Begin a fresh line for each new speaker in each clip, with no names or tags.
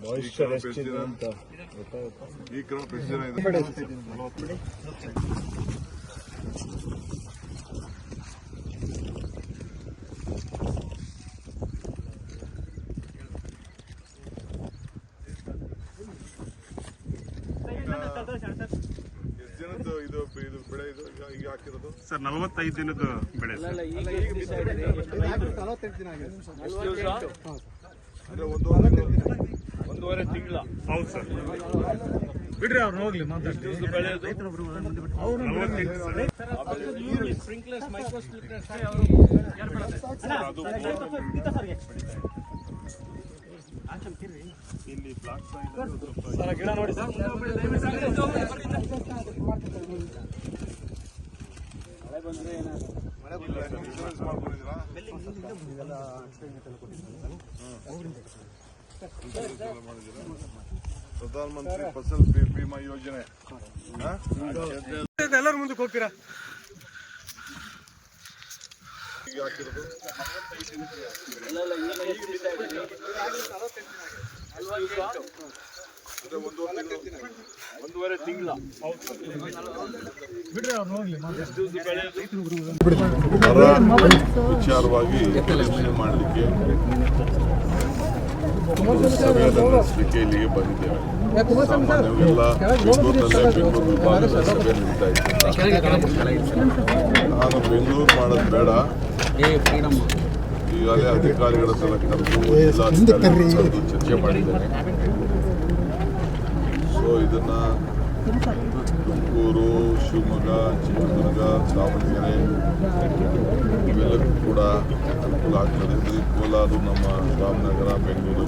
Moisture ಎಷ್ಟಿದೆ ಅಂತ
ಈ ಕ್ರಮ ಪ್ರಶ್ನೆ ಇದು ಬೆಳೆ ಇದು ಈಗ ಹಾಕಿರೋದು
ಸರ್ 45 ದಿನದ ಬೆಳೆ
ಅಂದ್ರೆ
ಒಂದೂವರೆ ತಿಂಗಳ. ಹೌದು ಸರ್, ಬಿಡ್ರಿ ಅವ್ರು ಹೋಗ್ಲಿ ಮಾತಾಡ್ತೀವಿ. ಇಲ್ಲಿ ಬ್ಲಾಕ್ ಸರ್ ಗಿಡ ನೋಡಿ ಸರ್,
ಪ್ರಧಾನಮಂತ್ರಿ ಫಸಲ್ ಬಿಮಾ ಯೋಜನೆ
ಎಲ್ಲರೂ ಮುಂದಕ್ಕೆ ಹೋಗ್ತೀರಾ?
ಈಗ ಹಾಕಿರೋದು
ಒಂದೂವರೆ ತಿಂಗಳ. ಬಿಡ್ರಿ ಅವ್ರು ಹೋಗ್ಲಿ
ವಿಚಾರವಾಗಿ ಯೋಚನೆ ಮಾಡಲಿಕ್ಕೆ ಸಭೆಯನ್ನು ನಡೆಸಲಿಕ್ಕೆ ಇಲ್ಲಿಗೆ ಬಂದಿದ್ದೇವೆ. ಸಾಮಾನ್ಯವೆಲ್ಲ ಬೆಂಗಳೂರು ವಿಭಾಗದ ಸಭೆ ನಡೀತಾ ಇತ್ತು. ನಾನು ಬೆಂಗಳೂರು ಮಾಡೋದು ಬೇಡ, ಈಗಾಗಲೇ ಅಧಿಕಾರಿಗಳ ಹತ್ರ ಕರೆದು ಚರ್ಚೆ ಮಾಡಿದ್ದೇನೆ. ಸೊ ಇದನ್ನ ತುಮಕೂರು, ಶಿವಮೊಗ್ಗ, ಚಿತ್ರದುರ್ಗ, ದಾವಣಗೆರೆ ಇವೆಲ್ಲಕ್ಕೂ ಕೂಡ ಅನುಕೂಲ ಆಗ್ತದೆ. ಬರೀ ಕೋಲಾರ, ನಮ್ಮ ರಾಮನಗರ, ಬೆಂಗಳೂರು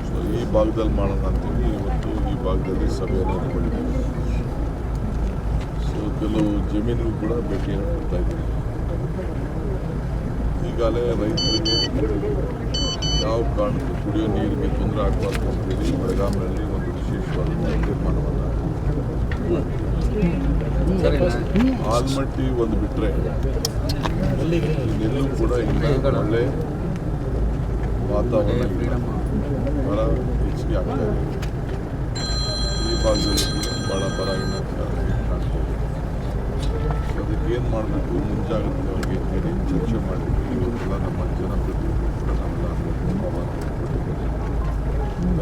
ಸೊ ಈ ಭಾಗದಲ್ಲಿ ಮಾಡೋಣ ಅಂತೀವಿ. ಇವತ್ತು ಈ ಭಾಗದಲ್ಲಿ ಸಭೆಯನ್ನು ಇಟ್ಕೊಂಡಿದ್ದೀವಿ. ಸೊ ಕೆಲವು ಜಮೀನಿಗೂ ಕೂಡ ಭೇಟಿಯನ್ನು ಕೊಡ್ತಾ ಇದ್ದೀವಿ. ಈಗಾಗಲೇ ರೈತರಿಗೆ ಯಾವ ಕಾರಣಕ್ಕೂ ಕುಡಿಯೋ ನೀರಿಗೆ ತೊಂದರೆ ಆಗಬಾರ್ದು ಅಂತೇಳಿ ಬೆಳಗಾವಿನಲ್ಲಿ ಒಂದು ವಿಶೇಷವಾದ ತೀರ್ಮಾನವನ್ನು ಆಲ್ಮಟ್ಟಿ ಒಂದು ಬಿಟ್ಟರೆ ಇನ್ನೆಲ್ಲೂ ಕೂಡ ಇನ್ನು ಒಳ್ಳೆ ವಾತಾವರಣ ಬರ ಹೆಚ್ಚಿಗೆ ಆಗ್ತಾ ಇದೆ. ಈ ಭಾಗದಲ್ಲಿ ಕೂಡ ಭಾಳ ಬರ ಇನ್ನು ಕಾಣ್ಬೋದು. ಸೊ ಅದಕ್ಕೆ ಏನು ಮಾಡಬೇಕು, ಮುಂಜಾಗ್ರತೆಯಾಗಿ ಅಂತೇಳಿ ಚರ್ಚೆ ಮಾಡಲಿಕ್ಕೆ ಇವತ್ತೆಲ್ಲ ನಮ್ಮ ಜನಪ್ರತಿನಿಧಿಗಳು ಕೂಡ ನಾವೆಲ್ಲ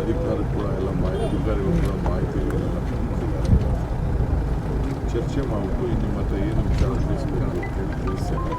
ಅಧಿಕಾರಿ ಕೂಡ ಎಲ್ಲ ಅಧಿಕಾರಿಗಳು ಕೂಡ ಮಾಹಿತಿಗಳನ್ನೆಲ್ಲ ಕೊಟ್ಟಿದ್ದಾರೆ. ಚರ್ಚೆ ಮಾಡಿಬಿಟ್ಟು ಇನ್ನು ಮತ್ತೆ ಏನು ವಿಚಾರ ತಿಳಿಸಬೇಕು ಅಂತ ಹೇಳಿ ತಿಳಿಸ್ತೇನೆ.